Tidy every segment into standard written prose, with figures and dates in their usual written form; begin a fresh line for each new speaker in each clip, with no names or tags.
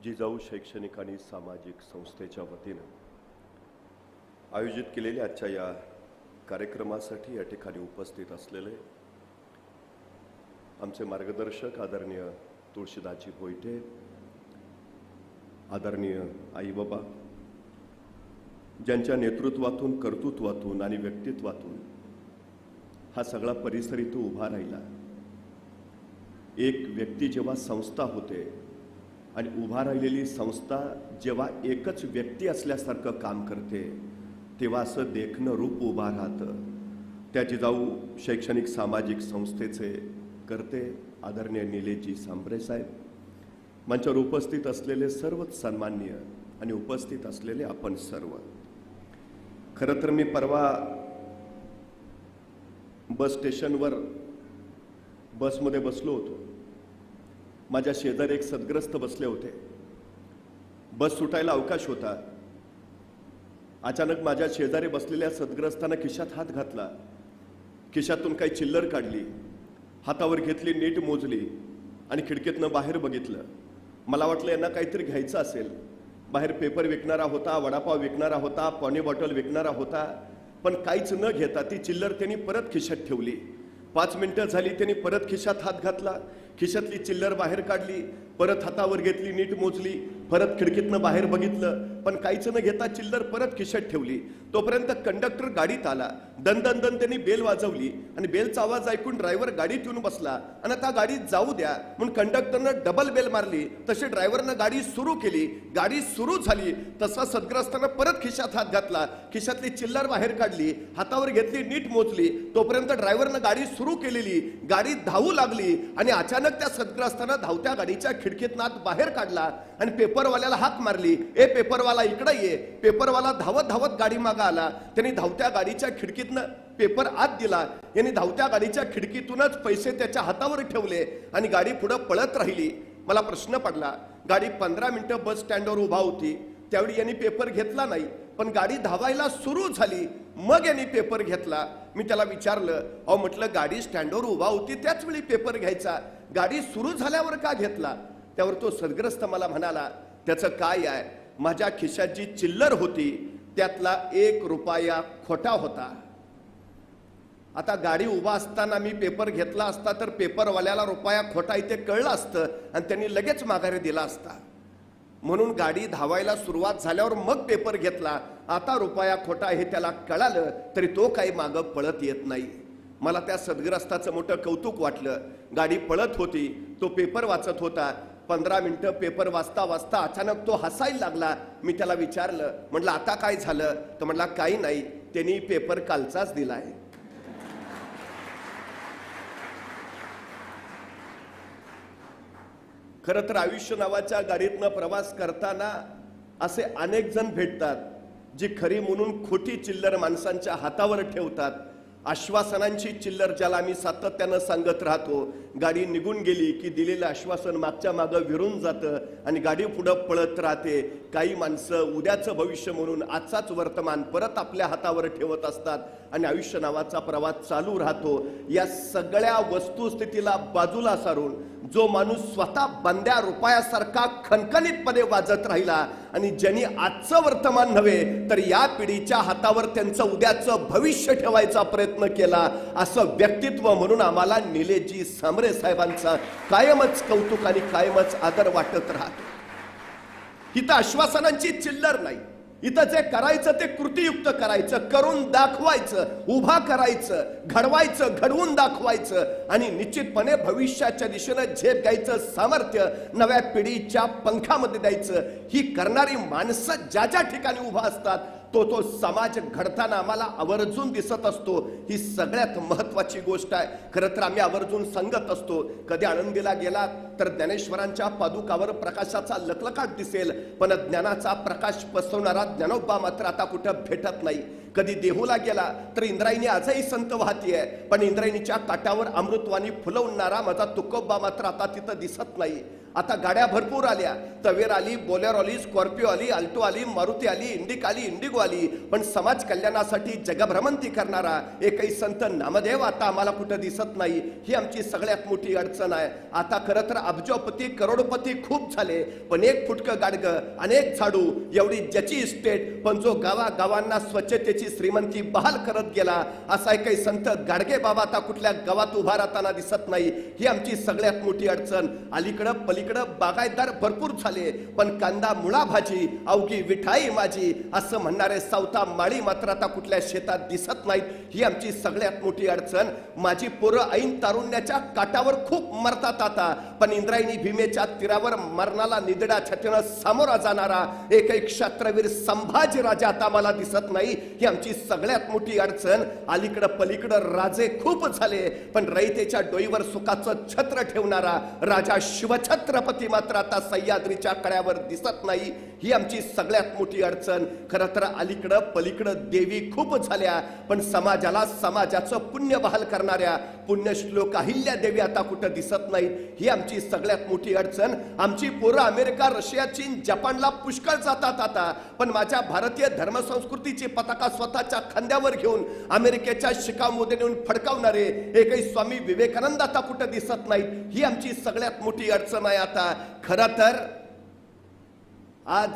जिजाऊ शैक्षणिक आणि सामाजिक संस्थेच्या वतीने आयोजित केलेल्या आजच्या या कार्यक्रमासाठी या ठिकाणी उपस्थित असलेले आमचे मार्गदर्शक आदरणीय तुळशीदासजी भोईटे, आदरणीय आई बाबा, ज्यांच्या नेतृत्वातून, कर्तृत्वातून आणि व्यक्तित्वातून हा सगळा परिसर इथं उभा राहिला। एक व्यक्ती जेव्हा संस्था होते आणि उभा राहिलेली संस्था जेव्हा एकच व्यक्ती असल्यासारखं काम करते, तेव्हा असं देखणं रूप उभा राहतं। त्या जिजाऊ शैक्षणिक सामाजिक संस्थेचे करते आदरणीय निलेशजी सांबरे साहेब, मंचावर उपस्थित असलेले सर्वच सन्माननीय आणि उपस्थित असलेले आपण सर्व। खरं तर मी परवा बस स्टेशनवर बसमध्ये बसलो होतो। माझ्या शेजारी एक सद्ग्रस्त बसले होते। बस सुटायला अवकाश होता। अचानक माझ्या शेजारी बसलेल्या सद्ग्रस्तानं खिशात हात घातला, खिशातून काही चिल्लर काढली, हातावर घेतली, नीट मोजली आणि खिडकीतनं बाहेर बघितलं। मला वाटलं यांना काहीतरी घ्यायचं असेल। बाहेर पेपर विकणारा होता, वडापाव विकणारा होता, पाणी बॉटल विकणारा होता, पण काहीच न घेता ती चिल्लर त्यांनी परत खिशात ठेवली। 5 मिनिटं झाली, त्यांनी परत खिशात हात घातला, खिशातली चिल्लर बाहेर काढली, परत हातावर घेतली, नीट मोजली, परत खिडकीतनं बाहेर बघितलं, पण काहीच न घेता चिल्लर परत खिशात ठेवली। तोपर्यंत कंडक्टर गाडीत आला, दन दन दन त्यांनी बेल वाजवली आणि बेलचा आवाज ऐकून ड्रायव्हर गाडीत येऊन बसला आणि आता गाडीत जाऊ द्या म्हणून कंडक्टरनं डबल बेल मारली। तशी ड्रायव्हरनं गाडी सुरू केली, गाडी सुरू झाली तसा सद्ग्रस्तानं परत खिशात हात घातला, खिशातली चिल्लर बाहेर काढली, हातावर घेतली, नीट मोजली। तोपर्यंत ड्रायव्हरनं गाडी सुरू केलेली, गाडी धावू लागली आणि अचानक त्या सद्ग्रस्तानं धावत्या गाडीच्या खिडकीतनं हात बाहेर काढला आणि पेपरवाल्याला हाक मारली, ए पेपरवाला इकडे ये। पेपरवाला धावत धावत गाडी मागे आला, त्यांनी धावत्या गाडीच्या खिडकीतनं पेपर आत दिला, यांनी धावत्या गाडीच्या खिडकीतूनच पैसे त्याच्या हातावर ठेवले आणि गाडी पुढे पळत राहिली। मला प्रश्न पडला, गाडी 15 मिनिटं बस स्टँडवर उभा होती, त्यावेळी यांनी पेपर घेतला नाही, पण गाडी धावायला सुरू झाली, मग यांनी पेपर घेतला। मी त्याला विचारलं, अहो म्हटलं गाडी स्टँडवर उभा होती त्याच वेळी पेपर घ्यायचा, गाडी सुरू झाल्यावर का घेतला? त्यावर तो सद्ग्रस्त मला म्हणाला, त्याचं काय आहे, माझ्या खिशात जी चिल्लर होती त्यातला 1 रुपया खोटा होता। आता गाडी उभा असताना मी पेपर घेतला असता तर पेपरवाल्याला रुपया खोटा इथे कळलं असतं आणि त्यांनी लगेच माघारी दिला असता, म्हणून गाडी धावायला सुरुवात झाल्यावर मग पेपर घेतला। आता रुपया खोटा हे त्याला कळालं तरी तो काही मागं पळत येत नाही। मला त्या सद्ग्रस्ताचं मोठं कौतुक वाटलं। गाडी पळत होती, तो पेपर वाचत होता। 15 मिनिटं पेपर वाचता वाचता अचानक तो हसायला लागला। मी त्याला विचारलं, म्हटलं आता काय झालं? तो म्हटला काही नाही, त्यांनी पेपर कालचाच दिलाय। खरं तर आयुष्य नावाच्या गाडीतनं प्रवास करताना असे अनेक जण भेटतात जी खरी म्हणून खोटी चिल्लर माणसांच्या हातावर ठेवतात। आश्वासनांची चिल्लर ज्याला आम्ही सातत्यानं सांगत राहतो, गाडी निघून गेली की दिलेलं आश्वासन मागच्या मागं विरून जातं आणि गाडी पुढं पळत राहते। काही माणसं उद्याचं भविष्य म्हणून आजचाच वर्तमान परत आपल्या हातावर ठेवत असतात आणि आयुष्य नावाचा प्रवास चालू राहतो। या सगळ्या वस्तुस्थितीला बाजूला सारून जो माणूस स्वतः बंद्या रुपयासारखा खणखणीतपणे वाजत राहिला आणि ज्यांनी आजचं वर्तमान नव्हे तर या पिढीच्या हातावर त्यांचं उद्याचं भविष्य ठेवायचा प्रयत्न केला, असं व्यक्तित्व म्हणून आम्हाला निलेशजी सांबरे साहेबांचा कायमच कौतुक आणि कायमच आदर वाटत राहतो। इथं आश्वासनांची चिल्लर नाही, इथं जे करायचं ते कृतीयुक्त करायचं, करून दाखवायचं, उभा करायचं, घडवायचं, घडवून दाखवायचं आणि निश्चितपणे भविष्याच्या दिशेनं झेप घ्यायचं सामर्थ्य नव्या पिढीच्या पंखामध्ये द्यायचं। ही करणारी माणसं ज्या ज्या ठिकाणी उभा असतात तो समाज घडताना आम्हाला आवर्जून दिसत असतो। ही सगळ्यात महत्त्वाची गोष्ट आहे। खरं तर आम्ही आवर्जून सांगत असतो, कधी आळंदीला गेला तर ज्ञानेश्वरांच्या पादुकावर प्रकाशाचा लखलखाट दिसेल, पण ज्ञानाचा प्रकाश पसरवणारा ज्ञानोबा मात्र आता कुठं भेटत नाही। कधी देहूला गेला तर इंद्रायणी आजही संत वाहतीये, पण इंद्रायणीच्या काठावर अमृतवाणी फुलवणारा माझा तुकोबा मात्र आता तिथं दिसत नाही। आता गाड्या भरपूर आल्या, तवेर आली, बोलेरो आली, स्कॉर्पिओ आली, अल्टो आली, मारुती आली, इंडिक आली, इंडिगो आली, पण समाज कल्याणासाठी जगभ्रमंती करणारा एकही संत नामदेव आता आम्हाला कुठं दिसत नाही. ही आमची सगळ्यात मोठी अडचण आहे. आता खरं तर अब्जोपती करोडपती खूप झाले, पण एक फुटकं गाडगं, अनेक झाडू, एवढी ज्याची इस्टेट, पण जो गावागावांना स्वच्छतेची श्रीमंती बहाल करत गेला असा एकही संत गाडगे बाबा आता कुठल्या गावात उभा राहताना दिसत नाही. ही आमची सगळ्यात मोठी अडचण. अलीकडं पलीकडं बागायतदार भरपूर झाले, पण कांदा मुळा भाजी अवघी विठाई माझी असं म्हणणारे सावता माळी मात्र आता कुठल्या शेतात दिसत नाहीत. ही आमची सगळ्यात मोठी अडचण. माझी पोरं ऐन तारुण्याच्या काटावर खूप मरतात आता, पण इंद्रायणी भीमेच्या तीरावर मरणाला निदडा छातीनं सामोरा जाणारा एकही क्षत्रवीर संभाजी राजा आता मला दिसत नाही. ही आमची सगळ्यात मोठी अडचण. अलीकडं पलीकडं राजे खूप झाले, पण रयतेच्या डोईवर सुखाचं छत्र ठेवणारा राजा शिवछत्रपती मात्र आता सह्याद्रीच्या कड्यावर दिसत नाही. ही आमची सगळ्यात मोठी अडचण. खरं तर अलीकडं पलीकडं देवी खूप झाल्या, पण समाजाला समाजाचं पुण्य बहाल करणाऱ्या पुण्यश्लोक अहिल्या देवी आता कुठं दिसत नाहीत. ही आमची सगळ्यात मोठी अडचण. आमची पोरं अमेरिका, रशिया, चीन, जपानला पुष्कळ जातात आता, पण माझ्या भारतीय धर्मसंस्कृतीची पताका स्वतःच्या खांद्यावर घेऊन अमेरिकेच्या शिकागोमध्ये नेऊन फडकावणारे एकही स्वामी विवेकानंद आता कुठं दिसत नाहीत. ही आमची सगळ्यात मोठी अडचण आहे. आता खरं तर आज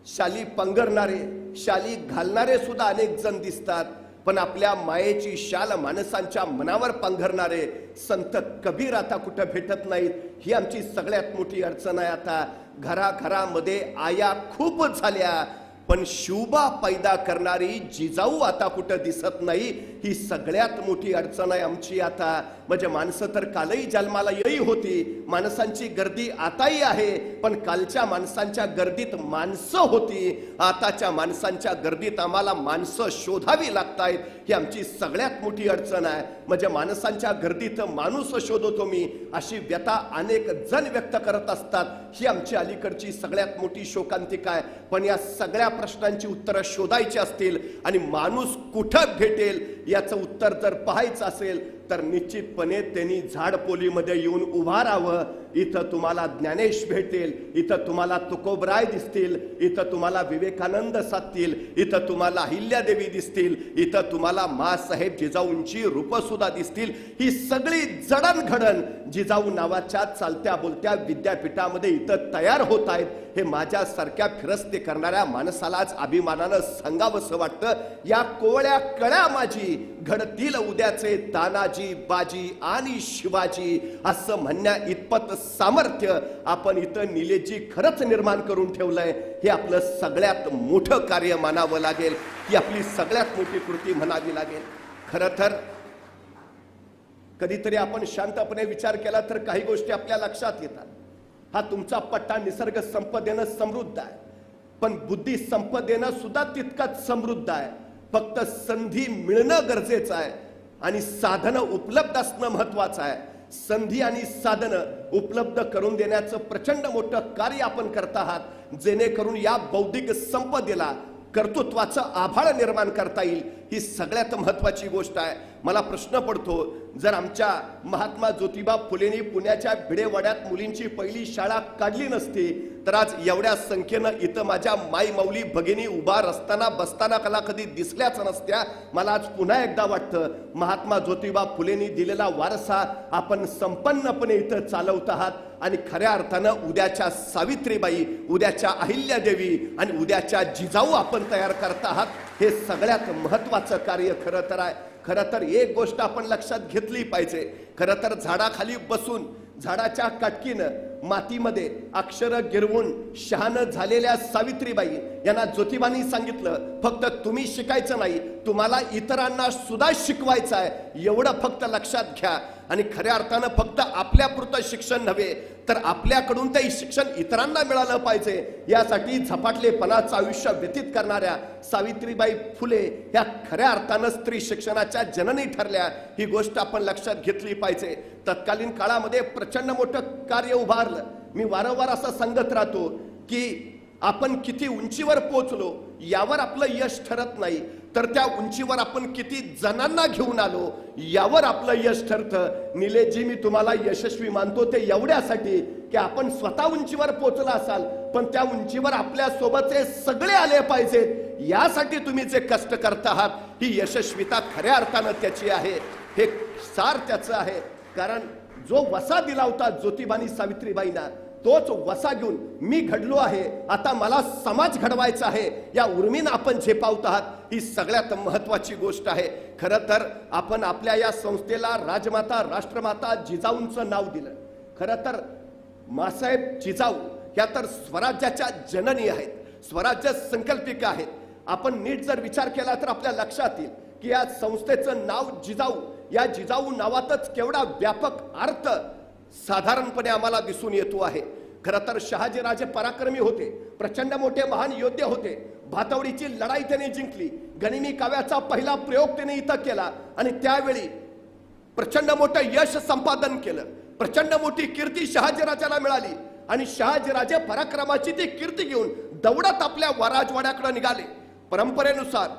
शाली पंगरणारे, शाली घालणारे सुद्धा अनेक जण दिसतात, पण आपल्या मायेची शाल माणसांच्या मनावर पांघरणारे संत कबीर आता कुठं भेटत नाहीत. ही आमची सगळ्यात मोठी अडचण आहे. आता घराघरामध्ये आया खूप झाल्या, पण शिवबा पैदा करणारी जिजाऊ आता कुठं दिसत नाही. ही सगळ्यात मोठी अडचण आहे आमची. आता म्हणजे माणसं तर कालही जन्माला येई होती, माणसांची गर्दी आताही आहे, पण कालच्या माणसांच्या गर्दीत माणसं होती, आताच्या माणसांच्या गर्दीत आम्हाला माणसं शोधावी लागतायत. ही आमची सगळ्यात मोठी अडचण आहे. म्हणजे माणसांच्या गर्दीत माणूस शोधतो मी, अशी व्यथा अनेक जण व्यक्त करत असतात. ही आमची अलीकडची सगळ्यात मोठी शोकांतिका आहे. पण या सगळ्या प्रश्नांची उत्तरं शोधायची असतील आणि माणूस कुठं भेटेल याचं उत्तर जर पाहायचं असेल तर निश्चितपणे त्यांनी झाडपोलीमध्ये येऊन उभा राहावं. इथं तुम्हाला ज्ञानेश भेटेल, इथं तुम्हाला तुकोबराय दिसतील, इथं तुम्हाला विवेकानंद साधतील, इथं तुम्हाला अहिल्यादेवी दिसतील, इथं तुम्हाला मासाहेब जिजाऊंची रूपं सुद्धा दिसतील. ही सगळी जडणघडण जिजाऊ नावाच्या चालत्या बोलत्या विद्यापीठामध्ये इथं तयार होत आहेत. हे माझ्यासारख्या फिरस्ते करणाऱ्या माणसालाच अभिमानानं सांगावंसं वाटतं. या कोवळ्या कळ्या माझी घडतील उद्याचे तानाजी, बाजी आणि शिवाजी असं म्हणण्या इतपत सामर्थ्य आपण इथं निलेजी खरंच निर्माण करून ठेवलंय. हे आपलं सगळ्यात मोठं कार्य मानावं लागेल, ही आपली सगळ्यात मोठी कृती म्हणावी लागेल. खरं तर कधीतरी आपण शांतपणे विचार केला तर काही गोष्टी आपल्या लक्षात येतात. हा तुमचा पट्टा निसर्ग संपदेनं समृद्ध आहे, पण बुद्धी संपदेनं सुद्धा तितकाच समृद्ध आहे. फक्त संधी मिळणं गरजेचं आहे आणि साधनं उपलब्ध असणं महत्वाचं आहे. संधी आणि साधनं उपलब्ध करून देण्याचं प्रचंड मोठं कार्य आपण करत आहात, जेणेकरून या बौद्धिक संपदेला कर्तृत्वाचं आभाळ निर्माण करता येईल. ही सगळ्यात महत्वाची गोष्ट आहे. मला प्रश्न पडतो, जर आमच्या महात्मा ज्योतिबा फुलेंनी पुण्याच्या भिडेवाड्यात मुलींची पहिली शाळा काढली नसती तर आज एवढ्या संख्येनं इथं माझ्या माई माऊली भगिनी उभा रस्ताना बसताना कला कधी दिसल्याच नसत्या. मला आज पुन्हा एकदा वाटतं, महात्मा ज्योतिबा फुलेंनी दिलेला वारसा आपण संपन्नपणे इथं चालवत आहात आणि खऱ्या अर्थानं उद्याच्या सावित्रीबाई, उद्याच्या अहिल्यादेवी आणि उद्याच्या जिजाऊ आपण तयार करत आहात. हे सगळ्यात महत्वाचं कार्य खरं तर आहे. खरं तर एक गोष्ट आपण लक्षात घेतली पाहिजे. खरं तर झाडाखाली बसून झाडाच्या काटकीनं मातीमध्ये अक्षरं गिरवून शहाणं झालेल्या सावित्रीबाई यांना ज्योतिबांनी सांगितलं, फक्त तुम्ही शिकायचं नाही, तुम्हाला इतरांना सुद्धा शिकवायचं आहे, एवढं फक्त लक्षात घ्या. आणि खऱ्या अर्थानं फक्त आपल्यापुरतं शिक्षण नव्हे तर आपल्याकडून ते शिक्षण इतरांना मिळालं पाहिजे, यासाठी झपाटलेपणाचं आयुष्य व्यतीत करणाऱ्या सावित्रीबाई फुले ह्या खऱ्या अर्थानं स्त्री शिक्षणाच्या जननी ठरल्या. ही गोष्ट आपण लक्षात घेतली पाहिजे. तत्कालीन काळामध्ये प्रचंड मोठं कार्य उभारलं. मी वारंवार असं सांगत राहतो की आपण किती उंचीवर पोहोचलो यावर आपलं यश ठरत नाही, तर त्या उंचीवर आपण किती जणांना घेऊन आलो यावर आपलं यश ठरतं. निलेशजी, मी तुम्हाला यशस्वी मानतो ते एवढ्यासाठी की आपण स्वतः उंचीवर पोहोचला असाल, पण त्या उंचीवर आपल्या सोबतचे सगळे आले पाहिजेत यासाठी तुम्ही जे कष्ट करता आहात, ही यशस्वीता खऱ्या अर्थानं त्याची आहे. हे सार त्याचं आहे. कारण जो वसा दिला होता ज्योतिबानी सावित्रीबाईंना, तोच वसा घेऊन मी घडलो आहे, आता मला समाज घडवायचा आहे, या उर्मीनं आपण झेपावत आहात. ही सगळ्यात महत्वाची गोष्ट आहे. खरं तर आपण आपल्या या संस्थेला राजमाता राष्ट्रमाता जिजाऊंचं नाव दिलं. खरं तर मासाहेब जिजाऊ या तर स्वराज्याच्या जननी आहेत, स्वराज्य संकल्पिका आहेत. आपण नीट जर विचार केला तर आपल्या लक्षात येईल की या संस्थेचं नाव जिजाऊ, या जिजाऊ नावातच केवढा व्यापक अर्थ साधारणपणे आम्हाला दिसून येतो आहे. खरं तर शहाजीराजे पराक्रमी होते, प्रचंड मोठे महान योद्धे होते. भातवडीची लढाई त्याने जिंकली, गनिमी काव्याचा पहिला प्रयोग त्याने इथं केला आणि त्यावेळी प्रचंड मोठं यश संपादन केलं. प्रचंड मोठी कीर्ती शहाजीराजाला मिळाली आणि शहाजीराजे पराक्रमाची ती कीर्ती घेऊन दौडत आपल्या राजवाड्याकडे निघाले. परंपरेनुसार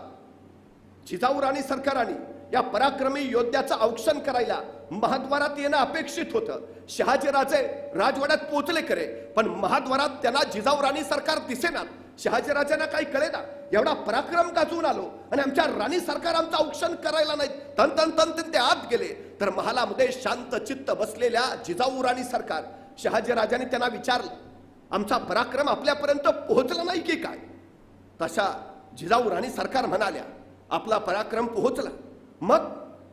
जिजाऊ राणी सरकारांनी या पराक्रमी योद्ध्याचं औक्षण करायला महाद्वारात येणं अपेक्षित होतं. शहाजीराजे राजवाड्यात पोहोचले खरे, पण महाद्वारात त्यांना जिजाऊ राणी सरकार दिसेनात. शहाजीराजांना काही कळेना, एवढा पराक्रम गाजवून आलो आणि आमच्या राणी सरकार आमचं औक्षण करायला नाही. तन तन तन तन ते आत गेले तर महालामध्ये शांत चित्त बसलेल्या जिजाऊ राणी सरकार शहाजीराजांनी त्यांना विचारलं, आमचा पराक्रम आपल्यापर्यंत पोहोचला नाही की काय? तशा जिजाऊ राणी सरकार म्हणाल्या, आपला पराक्रम पोहोचला. मग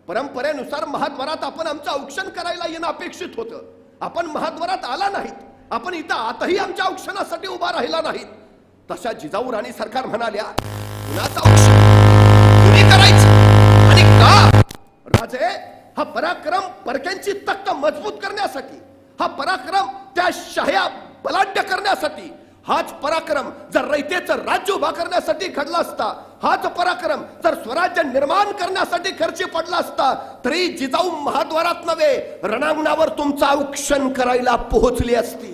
परंपरेनुसार महाद्वारात आपण आमचं औक्षण करायला येणं अपेक्षित होतं. आपण महाद्वारात आला नाहीत, आपण इथं आतही आमच्या औक्षणासाठी उभा राहिला नाहीत. तशा जिजाऊ राणी सरकार म्हणाल्या, कुणाचं औक्षण तुम्ही करायचं आणि का? राजे, हा पराक्रम परक्यांची तक्त मजबूत करण्यासाठी, हा पराक्रम त्या शाह्या बलाढ्य करण्यासाठी, हाच पराक्रम जर रयतेचं राज्य उभा करण्यासाठी घडला असता, हाच पराक्रम जर स्वराज्य निर्माण करण्यासाठी खर्ची पडला असता, तरी जिजाऊ महाद्वारात नव्हे रणांगणावर तुमचं औक्षण करायला पोहोचली असती.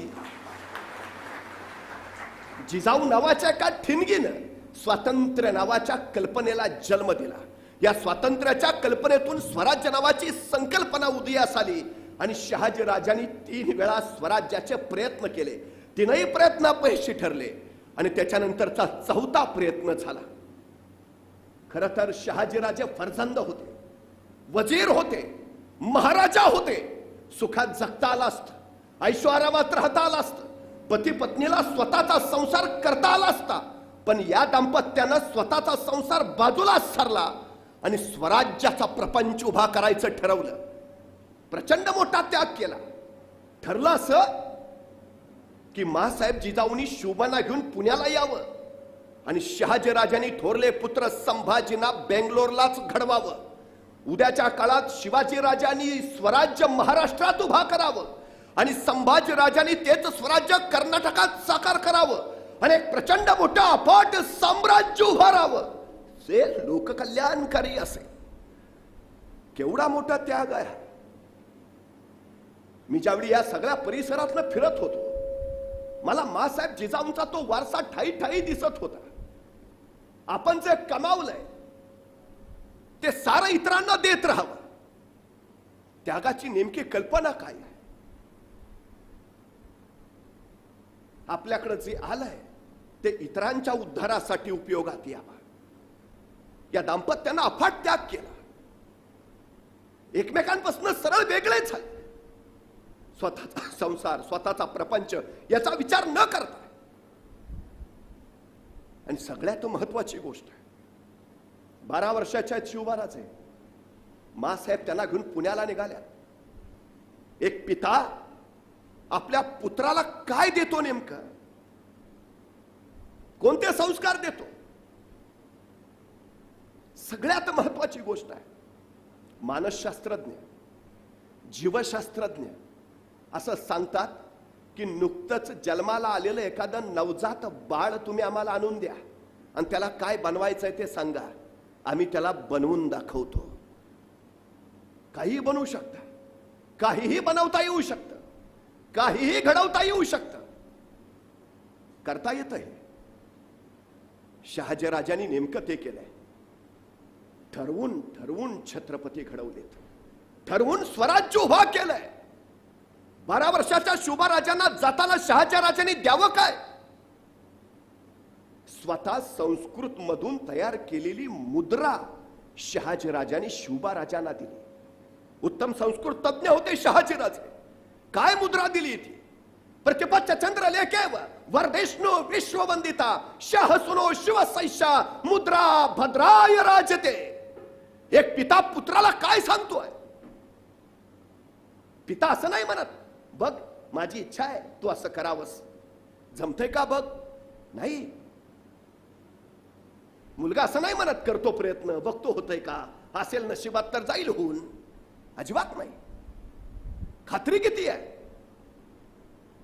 जिजाऊ नावाच्या एका ठिणगीनं स्वातंत्र्य नावाच्या कल्पनेला जन्म दिला. या स्वातंत्र्याच्या कल्पनेतून स्वराज्य नावाची संकल्पना उदयास आली आणि शहाजीराजांनी 3 वेळा स्वराज्याचे प्रयत्न केले. 3ही प्रयत्न अपयशी ठरले आणि त्याच्यानंतरचा 4था प्रयत्न झाला. खरं तर शहाजीराजे फर्जंद होते, वजीर होते, महाराजा होते. सुखात जगता आलं असतं, ऐश्वर्यात राहता आलं असतं, पती पत्नीला स्वतःचा संसार करता आला असता, पण या दाम्पत्यानं स्वतःचा संसार बाजूला सरला आणि स्वराज्याचा प्रपंच उभा करायचं ठरवलं. प्रचंड मोठा त्याग केला. ठरलं असं की मासाहेब जिजाऊंनी शोभना घेऊन पुण्याला यावं आणि शहाजीराजांनी थोरले पुत्र संभाजींना बेंगलोरलाच घडवावं. उद्याच्या काळात शिवाजीराजांनी स्वराज्य महाराष्ट्रात उभा करावं आणि संभाजीराजांनी तेच स्वराज्य कर्नाटकात साकार करावं आणि एक प्रचंड मोठं अफाट साम्राज्य उभारावं. जे लोककल्याणकारी असेल. केवढा मोठा त्याग आहे. मी ज्यावेळी या सगळ्या परिसरातनं फिरत होतो, मला मासाहेब जिजाऊंचा तो वारसा ठाई ठाई दिसत होता. आपण जे कमावलंय ते सारं इतरांना देत राहावं. त्यागाची नेमकी कल्पना काय आहे? आपल्याकडे जे आलंय ते इतरांच्या उद्धारासाठी उपयोगात यावं. या दाम्पत्यानं अफाट त्याग केला. एकमेकांपासून सरळ वेगळे झाले. स्वतःचा संसार, स्वतःचा प्रपंच याचा विचार न करता. आणि सगळ्यात महत्वाची गोष्ट, 12 वर्षाच्या शिवबाराचे मासाहेब त्यांना घेऊन पुण्याला निघाल्या. एक पिता आपल्या पुत्राला काय देतो, नेमकं कोणते संस्कार देतो? सगळ्यात महत्वाची गोष्ट आहे. मानसशास्त्रज्ञ, जीवशास्त्रज्ञ असं सांगतात की नुकतंच जन्माला आलेलं एखादं नवजात बाळ तुम्ही आम्हाला आणून द्या आणि त्याला काय बनवायचंय ते सांगा, आम्ही त्याला बनवून दाखवतो. काहीही बनवू शकता, काहीही बनवता येऊ शकतं, काहीही घडवता येऊ शकतं, करता येतं. हे शहाजीराजांनी नेमकं ते केलंय. ठरवून ठरवून छत्रपती घडवलेत, ठरवून स्वराज्य उभा केलंय. 12 वर्षाच्या शुभाराजांना जाताना शहाजी राजांनी द्यावं काय? स्वतः संस्कृत मधून तयार केलेली मुद्रा शहाजी राजांनी शुभाराजांना दिली. उत्तम संस्कृत तज्ञ होते शहाजी राजे. काय मुद्रा दिली ती? प्रतिपच्च चंद्र लेखेव वरदेष्णु विश्ववंदिता शहसुनो शिवसैषा मुद्रा भद्राय राजते. एक पिता पुत्राला काय सांगतोय? पिता असं नाही म्हणत, बघ माझी इच्छा आहे तू असं करावंस, जमतंय का बघ. नाही, मुलगा असं नाही म्हणत, करतो प्रयत्न, बघतो होतंय का, असेल नशिबात तर जाईल होऊन. अजिबात नाही. खात्री किती आहे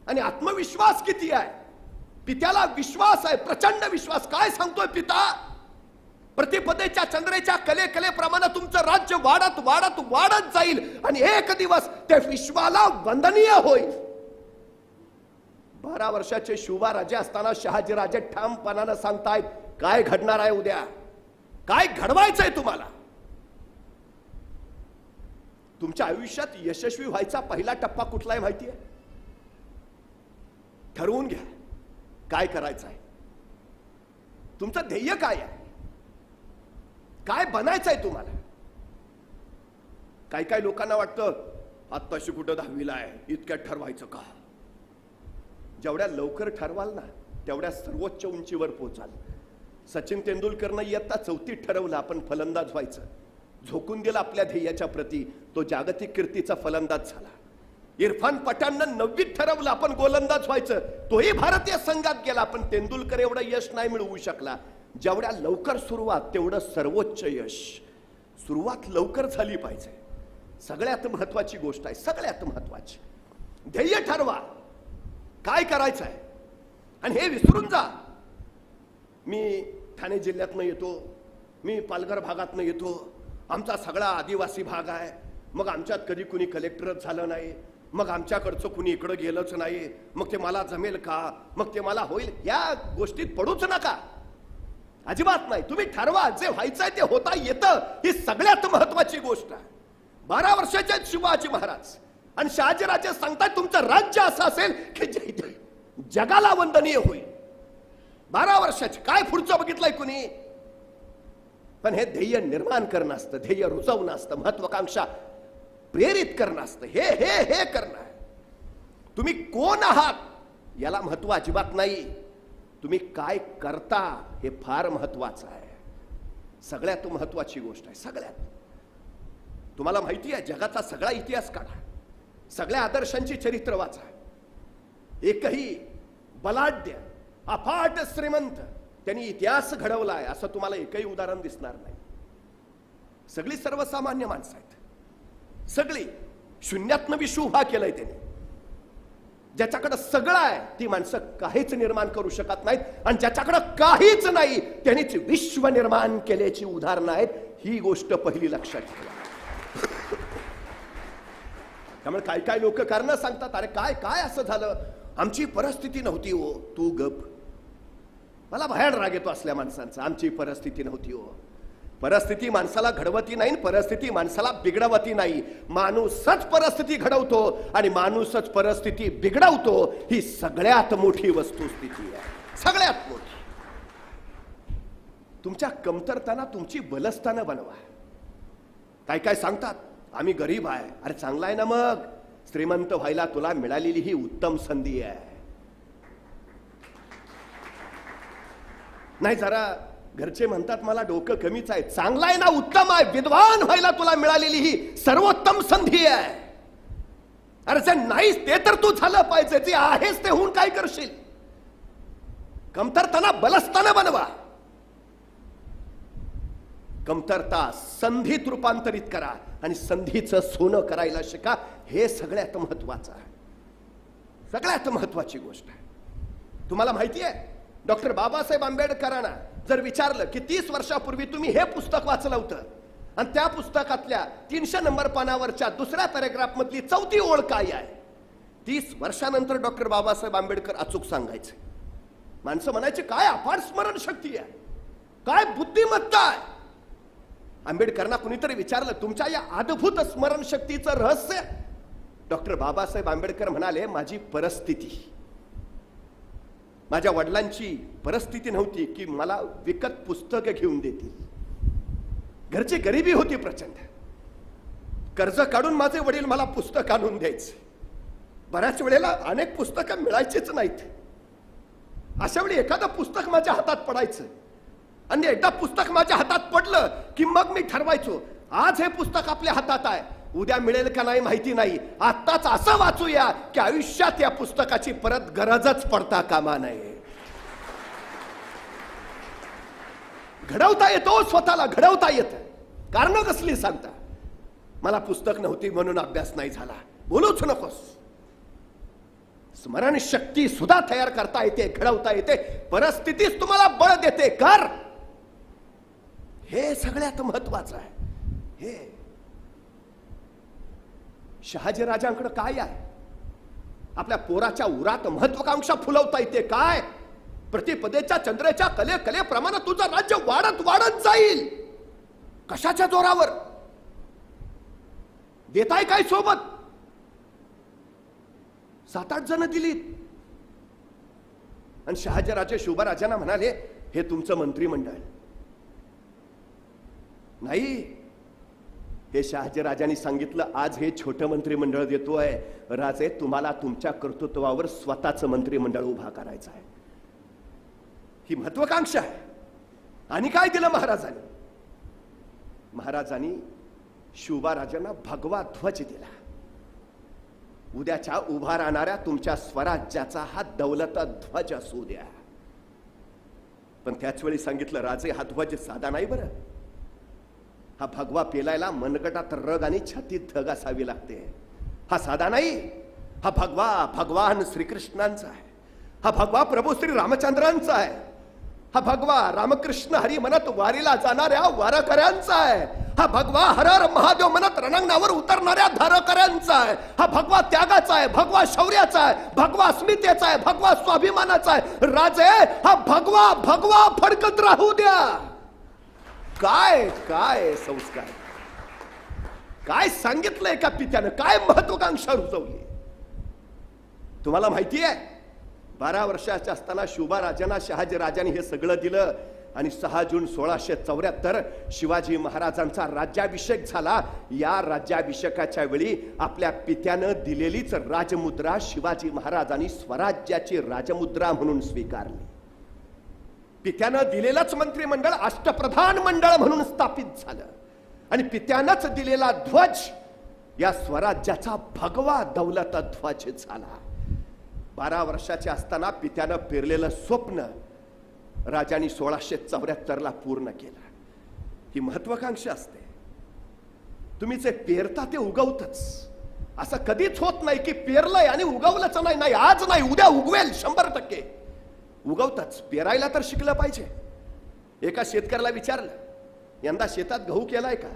आणि आत्मविश्वास किती आहे? पित्याला विश्वास आहे, प्रचंड विश्वास. काय सांगतोय पिता? प्रतिपदेच्या चंद्रेच्या कले कलेप्रमाणे तुमचं राज्य वाढत वाढत वाढत जाईल आणि एक दिवस ते विश्वाला वंदनीय होईल. 12 वर्षाचे शुभा राजे असताना शहाजी राजे ठामपणानं सांगतायत काय घडणार आहे उद्या, काय घडवायचंय तुम्हाला. तुमच्या आयुष्यात यशस्वी व्हायचा पहिला टप्पा कुठला आहे माहिती आहे? ठरवून घ्या काय करायचं आहे, तुमचं ध्येय काय आहे, काय बनायचंय तुम्हाला. काय काय लोकांना वाटतं आत्ताशी कुठं 10वीला आहे, इतक्यात ठरवायचं का? जेवढ्या लवकर ठरवाल ना तेवढ्या सर्वोच्च उंचीवर पोहोचाल. सचिन तेंडुलकरनं इयत्ता 4थीत ठरवलं आपण फलंदाज व्हायचं, झोकून दिला आपल्या ध्येयाच्या प्रती, तो जागतिक कीर्तीचा फलंदाज झाला. इरफान पठाणनं 9वीत ठरवलं आपण गोलंदाज व्हायचं, तोही भारतीय संघात गेला, पण तेंडुलकर एवढं यश नाही मिळवू शकला. जेवढ्या लवकर सुरुवात तेवढं सर्वोच्च यश. सुरुवात लवकर झाली पाहिजे, सगळ्यात महत्वाची गोष्ट आहे. सगळ्यात महत्वाची ध्येय ठरवा, काय करायचं आहे. आणि हे विसरून जा, मी ठाणे जिल्ह्यातनं येतो, मी पालघर भागातनं येतो, आमचा सगळा आदिवासी भाग आहे, मग आमच्यात कधी कुणी कलेक्टरच झालं नाही, मग आमच्याकडचं कुणी इकडं गेलंच नाही, मग ते मला जमेल का, मग ते मला होईल. या गोष्टीत पडूच नका, अजिबात नाही. तुम्ही ठरवा, जे व्हायचंय ते होता येतं, ही सगळ्यात महत्वाची गोष्ट आहे. 12 वर्षाचे शिवाजी महाराज आणि शहाजीराजे सांगतात तुमचं राज्य असं असेल की जे जगाला वंदनीय होईल. 12 वर्षाचे काय पुढचं बघितलंय कुणी? पण हे ध्येय निर्माण करणं असतं, ध्येय रुजवणं असतं, महत्वाकांक्षा प्रेरित करणं असतं. हे हे हे करणं. तुम्ही कोण आहात याला महत्व अजिबात नाही, तुम्ही काय करता हे फार महत्वाचं आहे. सगळ्यात महत्वाची गोष्ट आहे. सगळ्यात. तुम्हाला माहिती आहे जगाचा सगळा इतिहास काढा, सगळ्या आदर्शांची चरित्र वाचा, एकही बलाढ्य अफाट श्रीमंत त्यांनी इतिहास घडवलाय असं तुम्हाला एकही उदाहरण दिसणार नाही. सगळी सर्वसामान्य माणसं आहेत, सगळी शून्यातनं विश्व उभा केलंय त्यांनी. ज्याच्याकडे सगळं आहे ती माणसं काहीच निर्माण करू शकत नाहीत, आणि ज्याच्याकडे काहीच नाही त्यांनीच विश्व निर्माण केल्याची उदाहरणं आहेत. ही गोष्ट पहिली लक्षात ठेवा. त्यामुळे काय काय लोक कारण सांगतात, अरे काय काय असं झालं, आमची परिस्थिती नव्हती हो. तू गप. मला बाहेर राग येतो असल्या माणसांचा. आमची परिस्थिती नव्हती हो. परिस्थिती माणसाला घडवती नाही, परिस्थिती माणसाला बिघडवती नाही. माणूसच परिस्थिती घडवतो आणि माणूसच परिस्थिती बिघडवतो. ही सगळ्यात मोठी वस्तुस्थिती आहे, सगळ्यात मोठी. तुमच्या कमतरताना तुमची बलस्थानं बनवा. काय काय सांगतात आम्ही गरीब आहे. अरे चांगला आहे ना, मग श्रीमंत व्हायला तुला मिळालेली ही उत्तम संधी आहे. नाही जरा घरचे म्हणतात मला डोकं कमीच आहे, चांगला आहे ना, उत्तम आहे. विद्वान व्हायला तुला मिळालेली ही सर्वोत्तम संधी आहे. अरे जे नाहीस ते तर तू झालं पाहिजे, जे आहेस ते होऊन काय करशील. कमतरताना बलस्थानं बनवा. कमतरता संधीत रूपांतरित करा आणि संधीचं सोनं करायला शिका. हे सगळ्यात महत्वाचं आहे, सगळ्यात महत्वाची गोष्ट आहे. तुम्हाला माहिती आहे डॉक्टर बाबासाहेब आंबेडकरांना जर विचारलं की 30 वर्षापूर्वी तुम्ही हे पुस्तक वाचलं होतं आणि त्या पुस्तकातल्या 300 नंबर पानावरच्या दुसऱ्या पॅरेग्राफ मधली 4थी ओळ काय आहे, 30 वर्षानंतर डॉक्टर बाबासाहेब आंबेडकर अचूक सांगायचे. माणसं म्हणायचे काय अपार स्मरण शक्ती आहे, काय बुद्धिमत्ता आहे. आंबेडकरांना कुणीतरी विचारलं, तुमच्या या अद्भुत स्मरणशक्तीचं रहस्य? डॉक्टर बाबासाहेब आंबेडकर म्हणाले, माझी परिस्थिती, माझ्या वडिलांची परिस्थिती नव्हती की मला विकत पुस्तकं घेऊन देतील. घरची गरिबी होती प्रचंड. कर्ज काढून माझे वडील मला पुस्तक आणून द्यायचे. बऱ्याच वेळेला अनेक पुस्तकं मिळायचीच नाहीत. अशा वेळी एखादं पुस्तक माझ्या हातात पडायचं आणि एकदा पुस्तक माझ्या हातात पडलं की मग मी ठरवायचो, आज हे पुस्तक आपल्या हातात आहे, उद्या मिळेल का नाही माहिती नाही, आत्ताच असं वाचूया की आयुष्यात या पुस्तकाची परत गरजच पडता कामा नये. घडवता येतो, स्वतःला घडवता येतं. कारण कसली सांगता? मला पुस्तक नव्हती म्हणून अभ्यास नाही झाला, बोलूच नकोस. स्मरणशक्ती सुद्धा तयार करता येते, घडवता येते. परिस्थितीच तुम्हाला बळ देते. कर, हे सगळ्यात महत्वाचं आहे. हे शहाजीराजांकडे काय आहे? आपल्या पोराच्या उरात महत्वाकांक्षा फुलवता येते. काय? प्रतिपदेच्या चंद्राच्या कले कलेप्रमाणे तुझं राज्य वाढत वाढत जाईल. कशाच्या जोरावर? देताय काय सोबत? 7-8 जण दिलीत. आणि शहाजीराजे शुभराजांना म्हणाले, हे तुमचं मंत्रिमंडळ नाही. हे शहाजीराजांनी सांगितलं, आज हे छोटं मंत्रिमंडळ देतोय. राजे, तुम्हाला तुमच्या कर्तृत्वावर स्वतःचं मंत्रिमंडळ उभा करायचं आहे. ही महत्वाकांक्षा आहे. आणि काय दिलं महाराजांनी? महाराजांनी शुभाराजांना भगवा ध्वज दिला. उद्याच्या उभा राहणाऱ्या तुमच्या स्वराज्याचा हा दौलत ध्वज असू द्या. पण त्याच वेळी सांगितलं, राजे, हा ध्वज साधा नाही बरं. हा भगवा पेलायला मनगटात रग आणि छातीत धग असावी लागते. हा साधा नाही. हा भगवा भगवान श्रीकृष्णांचा आहे. हा भगवा प्रभू श्री रामचंद्रांचा आहे. हा भगवा रामकृष्ण हरी म्हणत वारीला जाणाऱ्या वारकऱ्यांचा आहे. हा भगवा हर हर महादेव म्हणत रणांगणावर उतरणाऱ्या धारकऱ्यांचा आहे. हा भगवा त्यागाचा आहे, भगवा शौर्याचा आहे, भगवा अस्मितेचा आहे, भगवा स्वाभिमानाचा आहे. राजे, हा भगवा भगवा फडकत राहू द्या. काय काय संस्कार, काय सांगितलंय का पित्यानं? काय महत्वाकांक्षा रुजवली? तुम्हाला माहिती आहे, 12 वर्षाच्या असताना शुभाराजांना शहाजीराजांनी हे सगळं दिलं. आणि 6 जून 1674 शिवाजी महाराजांचा राज्याभिषेक झाला. या राज्याभिषेकाच्या वेळी आपल्या पित्यानं दिलेलीच राजमुद्रा शिवाजी महाराजांनी स्वराज्याची राजमुद्रा म्हणून स्वीकारली. पित्यानं दिलेलंच मंत्रिमंडळ अष्टप्रधान मंडळ म्हणून स्थापित झालं. आणि पित्यानंच दिलेला ध्वज या स्वराज्याचा भगवा दौलत ध्वज झाला. 12 वर्षाचे असताना पित्यानं पेरलेलं स्वप्न राजांनी 1674 पूर्ण केलं. ही महत्वाकांक्षा असते. तुम्ही जे पेरता ते उगवतच. असं कधीच होत नाही की पेरलंय आणि उगवलंच नाही. नाही, आज नाही उद्या उगवेल, 100% उगवतच. पेरायला तर शिकलं पाहिजे. एका शेतकऱ्याला विचारलं, यंदा शेतात गहू केलाय का?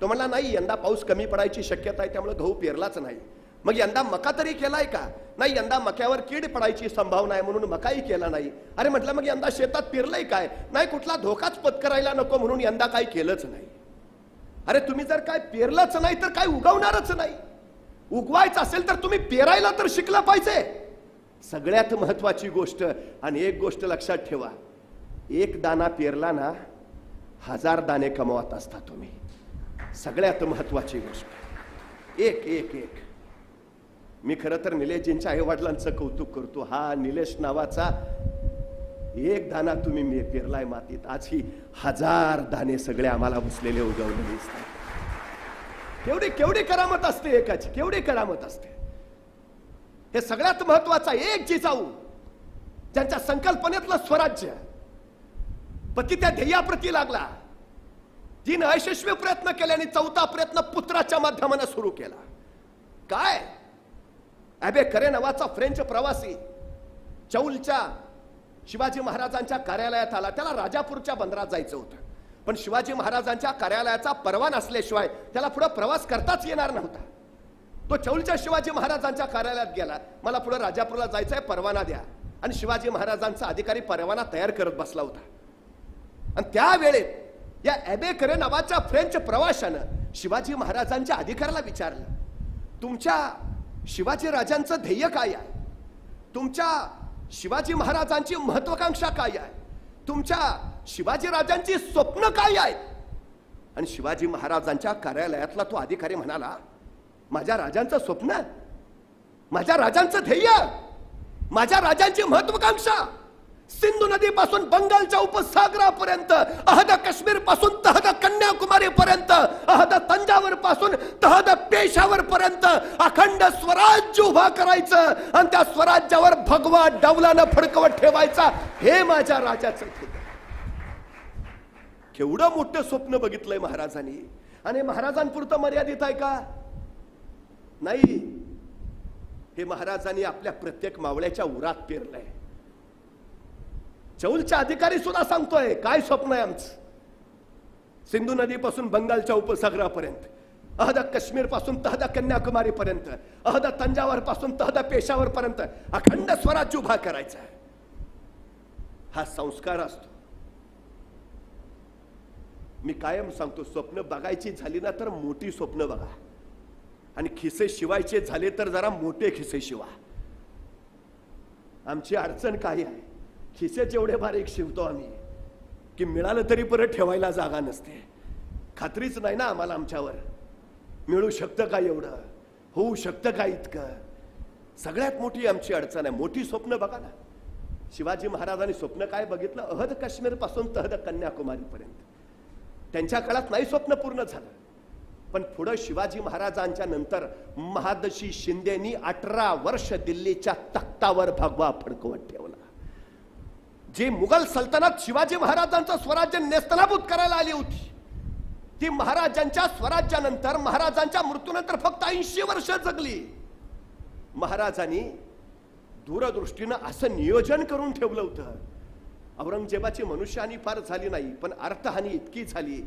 तो म्हणला, नाही, यंदा पाऊस कमी पडायची शक्यता आहे, त्यामुळे गहू पेरलाच नाही. मग यंदा मका तरी केलाय का? नाही, यंदा मक्यावर कीड पडायची संभावना आहे म्हणून मकाही केला नाही. अरे म्हटलं, मग यंदा शेतात पेरलंय काय? नाही, कुठला धोकाच पत्करायला नको म्हणून यंदा काही केलंच नाही. अरे तुम्ही जर काय पेरलंच नाही तर काय उगवणारच नाही. उगवायचं असेल तर तुम्ही पेरायला तर शिकलं पाहिजे. सगळ्यात महत्वाची गोष्ट. आणि एक गोष्ट लक्षात ठेवा, एक दाना पेरला ना 1000 दाणे कमवत असता तुम्ही. सगळ्यात महत्वाची गोष्ट. एक एक एक. मी खरं तर निलेशजींच्या आई वडिलांचं कौतुक करतो. हा निलेश नावाचा एक दाना तुम्ही पेरलाय मातीत, आज ही 1000 दाणे सगळे आम्हाला बसलेले उगवले दिसतात. केवढी केवढी करामत असते एकाची, केवढी करामत असते. हे सगळ्यात महत्वाचा एक जिजाऊ ज्यांच्या संकल्पनेतलं स्वराज्य पती त्या ध्येयाप्रती लागला, जिने अयशस्वी प्रयत्न केले आणि 4था प्रयत्न पुत्राच्या माध्यमाने सुरू केला. काय? अबे करे नावाचा फ्रेंच प्रवासी चौलच्या शिवाजी महाराजांच्या कार्यालयात आला. त्याला राजापूरच्या बंदरात जायचं होतं, पण शिवाजी महाराजांच्या कार्यालयाचा परवाना असल्याशिवाय त्याला पुढे प्रवास करताच येणार नव्हता. तो चौलच्या शिवाजी महाराजांच्या कार्यालयात गेला, मला पुढे राजापूरला जायचंय, परवाना द्या. आणि शिवाजी महाराजांचा अधिकारी परवाना तयार करत बसला होता. आणि त्या वेळेत या एबेकरे नावाच्या फ्रेंच प्रवाशानं शिवाजी महाराजांच्या अधिकाऱ्याला विचारलं, तुमच्या शिवाजी राजांचं ध्येय काय आहे? तुमच्या शिवाजी महाराजांची महत्वाकांक्षा काय आहे? तुमच्या शिवाजी राजांची स्वप्न काय आहेत? आणि शिवाजी महाराजांच्या कार्यालयातला तो अधिकारी म्हणाला, माझ्या राजांचं स्वप्न, माझ्या राजांचं ध्येय, माझ्या राजांची महत्वाकांक्षा सिंधू नदीपासून बंगालच्या उपसागरापर्यंत, अहद काश्मीर पासून तहद कन्याकुमारी पर्यंत, अहद तंजावर पासून तहद पेशावर पर्यंत अखंड स्वराज्य उभा करायचं आणि त्या स्वराज्यावर भगवा डौलानं फडकवत ठेवायचा, हे माझ्या राजाचं ध्येय. केवढं मोठं स्वप्न बघितलंय महाराजांनी. आणि महाराजांपुरतं मर्यादित आहे का? नाही. हे महाराजांनी आपल्या प्रत्येक मावळ्याच्या उरात पेरलंय. चौलचा अधिकारी सुद्धा सांगतोय काय स्वप्न आहे आमचं. सिंधू नदीपासून बंगालच्या उपसागरापर्यंत, अहद काश्मीर पासून तहद कन्याकुमारी पर्यंत, अहद तंजावर पासून तहद पेशावर पर्यंत अखंड स्वराज्य उभा करायचा. हा संस्कार असतो. मी कायम सांगतो, स्वप्न बघायची झाली ना तर मोठी स्वप्न बघा, आणि खिसे शिवायचे झाले तर जरा मोठे खिसे शिवा. आमची अडचण काय आहे, खिसे जेवढे बारीक शिवतो आम्ही की मिळालं तरी परत ठेवायला जागा नसते. खात्रीच नाही ना आम्हाला आमच्यावर, मिळू शकतं का एवढं, होऊ शकतं का इतकं. सगळ्यात मोठी आमची अडचण आहे. मोठी स्वप्न बघा ना. शिवाजी महाराजांनी स्वप्न काय बघितलं, अहद काश्मीर पासून तहद कन्याकुमारी पर्यंत. त्यांच्या काळात नाही स्वप्न पूर्ण झालं, पण पुढे शिवाजी महाराजांच्या नंतर महादजी शिंदेनी 18 वर्ष दिल्लीच्या तख्तावर भगवा फडकवत ठेवला. जी मुघल सल्तनत शिवाजी महाराजांचं स्वराज्य नेस्तनाबूत करायला आली होती, ती महाराजांच्या स्वराज्यानंतर, महाराजांच्या मृत्यूनंतर फक्त 80 वर्ष जगली. महाराजांनी दूरदृष्टीनं असं नियोजन करून ठेवलं होतं. औरंगजेबाची मनुष्यहानी फार झाली नाही, पण अर्थहानी इतकी झाली,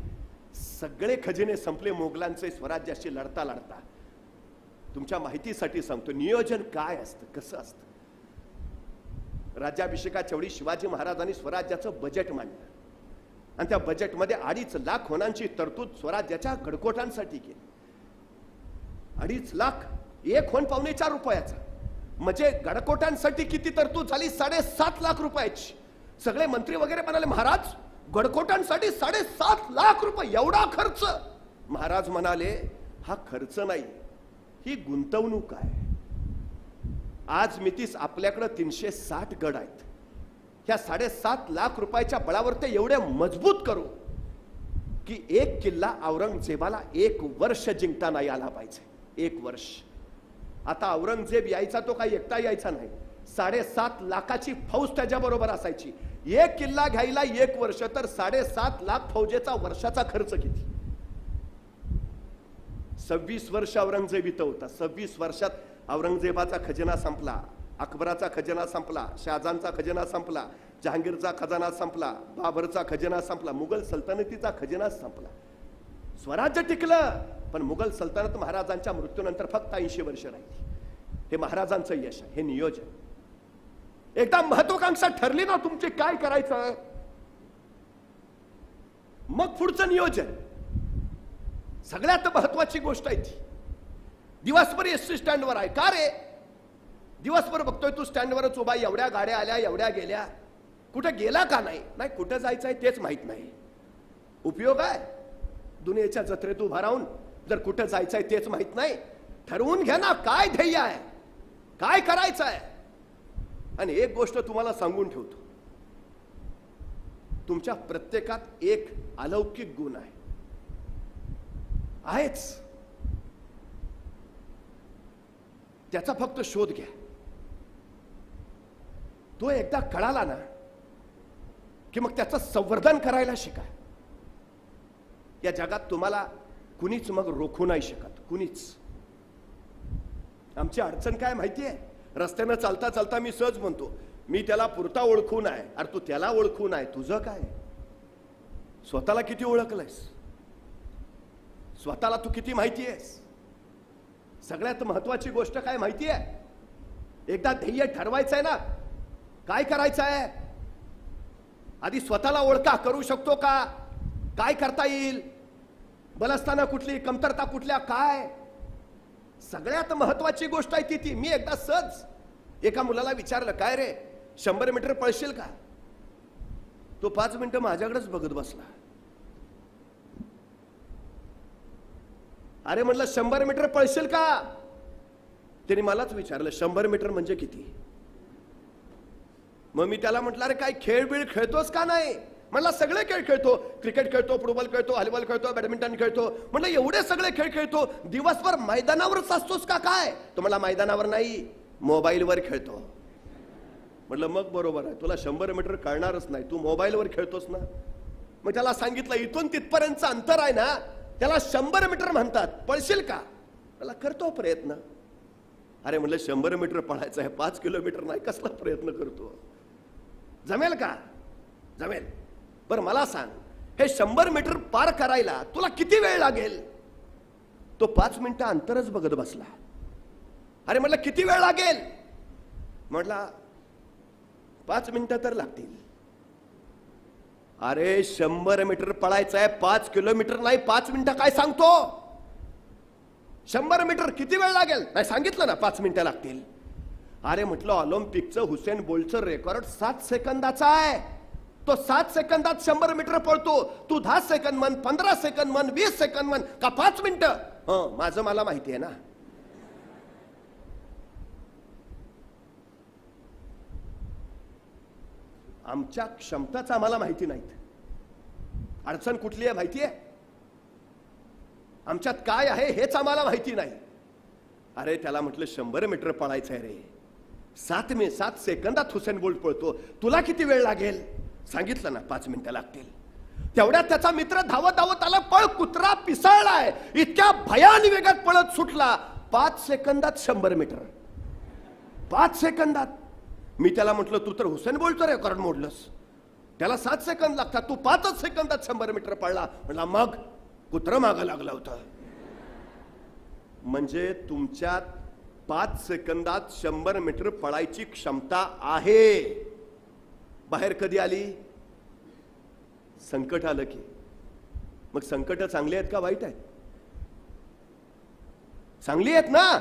सगळे खजिने संपले मोगलांचे स्वराज्याशी लढता लढता. तुमच्या माहितीसाठी सांगतो नियोजन काय असतं, कसं असतं. राज्याभिषेकाच्या वेळी शिवाजी महाराजांनी स्वराज्याचं बजेट मांडलं आणि त्या बजेटमध्ये 2.5 लाख होणांची तरतूद स्वराज्याच्या गडकोटांसाठी केली. 2.5 लाख, एक होण ₹4.25. म्हणजे गडकोटांसाठी किती तरतूद झाली? 7.5 लाख रुपयाची. सगळे मंत्री वगैरे म्हणाले, महाराज गडकोटांसाठी 7.5 लाख रुपये, एवढा खर्च? महाराज म्हणाले, हा खर्च नाही, ही गुंतवणूक आहे. आज मितीस आपल्याकडे 360 गड आहेत. ह्या 7.5 लाख रुपयाच्या बळावर ते एवढे मजबूत करू की एक किल्ला औरंगजेबाला 1 वर्ष जिंकता नाही आला पाहिजे. 1 वर्ष. आता औरंगजेब यायचा तो काही एकटा यायचा नाही, 7.5 लाखाची फौज त्याच्या बरोबर असायची. एक किल्ला घ्यायला 1 वर्ष, तर 7.5 लाख फौजेचा वर्षाचा खर्च किती? 26 वर्ष औरंगजेब इथं होता. 26 वर्षात औरंगजेबाचा खजिना संपला, अकबराचा खजिना संपला, शहाजहानचा खजिना संपला, जहांगीरचा खजाना संपला, बाबरचा खजिना संपला, मुघल सल्तनतीचा खजिना संपला. स्वराज्य टिकलं, पण मुघल सल्तनत महाराजांच्या मृत्यूनंतर फक्त 80 वर्ष राहिली. हे महाराजांचं यश आहे, हे नियोजन. एकदा महत्वाकांक्षा ठरली ना तुमची काय करायचं, मग पुढचं नियोजन. सगळ्यात महत्वाची गोष्ट आहे ती. दिवसभर एसटी स्टँडवर आहे का रे? दिवसभर बघतोय तू स्टँडवरच उभा, एवढ्या गाड्या आल्या, एवढ्या गेल्या, कुठे गेला का नाही? नाही, कुठे जायचंय तेच माहित नाही. उपयोग आहे दुनियेच्या जत्रेत उभा राहून जर कुठे जायचंय तेच माहित नाही? ठरवून घ्या ना काय ध्येय आहे, काय करायचं आहे. आणि एक गोष्ट तुम्हाला सांगून ठेवतो, तुमच्या प्रत्येकात एक अलौकिक गुण आहेच, त्याचा फक्त शोध घ्या. तो एकदा कळाला ना की मग त्याचं संवर्धन करायला शिका. या जगात तुम्हाला कुणीच मग रोखू नाही शकत, कुणीच. आमची अडचण काय माहितीये? रस्त्यानं चालता चालता मी सहज म्हणतो, मी त्याला पुरता ओळखून आहे. अरे तू त्याला ओळखून आहे, तुझं काय? स्वतःला किती ओळखलंयस? स्वतःला तू किती माहिती आहेस? सगळ्यात महत्वाची गोष्ट काय माहिती आहे? एकदा ध्येय ठरवायचं आहे ना, काय करायचं आहे? आधी स्वतःला ओळखा. करू शकतो का? काय करता येईल, बलस्थानं कुठली, कमतरता कुठल्या, काय. सगळ्यात महत्वाची गोष्ट आहे ती मी एकदा सहज एका मुलाला विचारलं, काय रे 100 मीटर पळशील का. तो 5 मिनिटं माझ्याकडेच बघत बसला. अरे म्हटलं 100 मीटर पळशील का. त्याने मलाच विचारलं 100 मीटर म्हणजे किती. मग मी त्याला म्हटलं, अरे काय खेळ बिळ खेळतोस का नाही. म्हणला सगळे खेळ खेळतो, क्रिकेट खेळतो, फुटबॉल खेळतो, व्हॉलीबॉल खेळतो, बॅडमिंटन खेळतो. म्हणलं एवढे सगळे खेळ खेळतो, दिवसभर मैदानावरच असतोस का काय. तो म्हणला मैदानावर नाही, मोबाईलवर खेळतो. म्हटलं मग बरोबर आहे, तुला 100 मीटर कळणारच नाही, तू मोबाईलवर खेळतोस ना. मग त्याला सांगितलं इथून तिथपर्यंतचं अंतर आहे ना, त्याला 100 मीटर म्हणतात, पळशील का. त्याला करतो प्रयत्न. अरे म्हटलं 100 मीटर पळायचं आहे, 5 किलोमीटर नाही, कसला प्रयत्न करतो. जमेल का. जमेल. बरं मला सांग, हे 100 मीटर पार करायला तुला किती वेळ लागेल. तो 5 मिनिटं अंतरच बघत बसला. अरे म्हटलं किती वेळ लागेल. म्हटला 5 मिनिटं तर लागतील. अरे 100 मीटर पळायचं आहे, 5 किलोमीटर नाही, 5 मिनिटं काय सांगतो. 100 मीटर किती वेळ लागेल. नाही सांगितलं ना 5 मिनिटं लागतील. अरे म्हटलं ऑलिम्पिकचं हुसेन बोल्टचं रेकॉर्ड 7 सेकंदाचा आहे. तो 7 सेकंदात 100 मीटर पळतो. तू 10 सेकंद म्हण, 15 सेकंद म्हण, 20 सेकंद म्हण, का 5 मिनिटं. माझं मला माहिती आहे ना. आमच्या क्षमताच आम्हाला माहिती नाहीत. अडचण कुठली आहे माहिती आहे. आमच्यात काय आहे हेच आम्हाला माहिती नाही. अरे त्याला म्हटलं 100 मीटर पळायचं आहे रे, 7 सेकंदात हुसेन बोल्ट पळतो, तुला किती वेळ लागेल. सांगितलं ना 5 मिनिटं लागतील. तेवढ्यात त्याचा मित्र धावत धावत आला, पळ कुत्रा पिसाळलाय, इतक्या भयान वेगात पळत सुटला. 5 सेकंदात 100 मीटर, 5 सेकंदात. मी त्याला म्हटलं तू तर हुसेन बोल्टचं रेकॉर्ड मोडलंस, त्याला 7 सेकंद लागतात, तू 5 सेकंदात 100 मीटर पळला. म्हणला मग कुत्र मागं लागलं होतं. म्हणजे तुमच्यात 5 सेकंदात 100 मीटर पळायची क्षमता आहे. बाहेर कधी आली. संकट आलं की. मग संकट चांगली आहेत का वाईट आहेत. चांगली आहेत ना.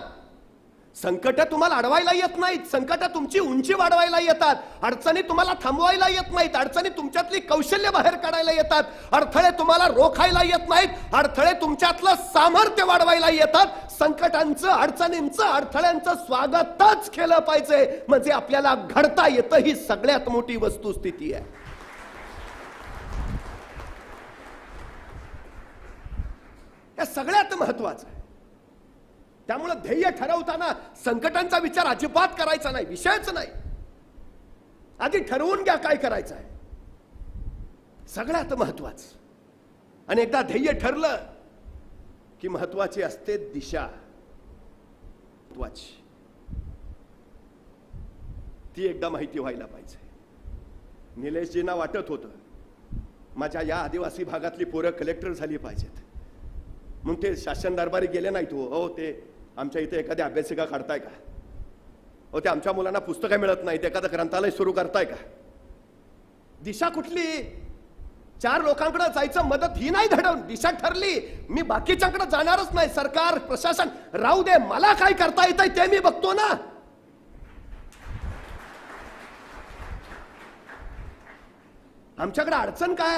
संकट तुम्हाला अडवायला येत नाहीत, संकट तुमची उंची वाढवायला येतात. अडचणी तुम्हाला थांबवायला येत नाहीत, अडचणी तुमच्यातली कौशल्य बाहेर काढायला येतात. अडथळे तुम्हाला रोखायला येत नाहीत, अडथळे तुमच्यातलं सामर्थ्य वाढवायला येतात. संकटांचं, अडचणींचं, अडथळ्यांचं स्वागतच केलं पाहिजे, म्हणजे आपल्याला घडता येतं. ही सगळ्यात मोठी वस्तुस्थिती आहे. हे सगळ्यात महत्वाचं आहे. त्यामुळे ध्येय ठरवताना संकटांचा विचार अजिबात करायचा नाही, विषयच नाही. आधी ठरवून घ्या काय करायचं आहे, सगळ्यात महत्वाचं. आणि एकदा ध्येय ठरलं की महत्वाची असते दिशा. महत्वाची ती एकदा माहिती व्हायला पाहिजे. निलेशजींना वाटत होतं माझ्या या आदिवासी भागातली पोरं कलेक्टर झाली पाहिजेत, म्हणून ते शासन दरबारी गेले नाहीत. हो ते आमच्या इथे एखाद्या अभ्यासिका काढताय का. हो ते आमच्या मुलांना पुस्तकं मिळत नाहीत, एखादं ग्रंथालय सुरू करताय का. दिशा कुठली. 4 लोकांकडे जायचं, मदत ही नाही घडवून. दिशा ठरली, मी बाकीच्याकडे जाणारच नाही. सरकार प्रशासन राहू दे, मला काय करता येतंय ते मी बघतो ना. आमच्याकडे अडचण काय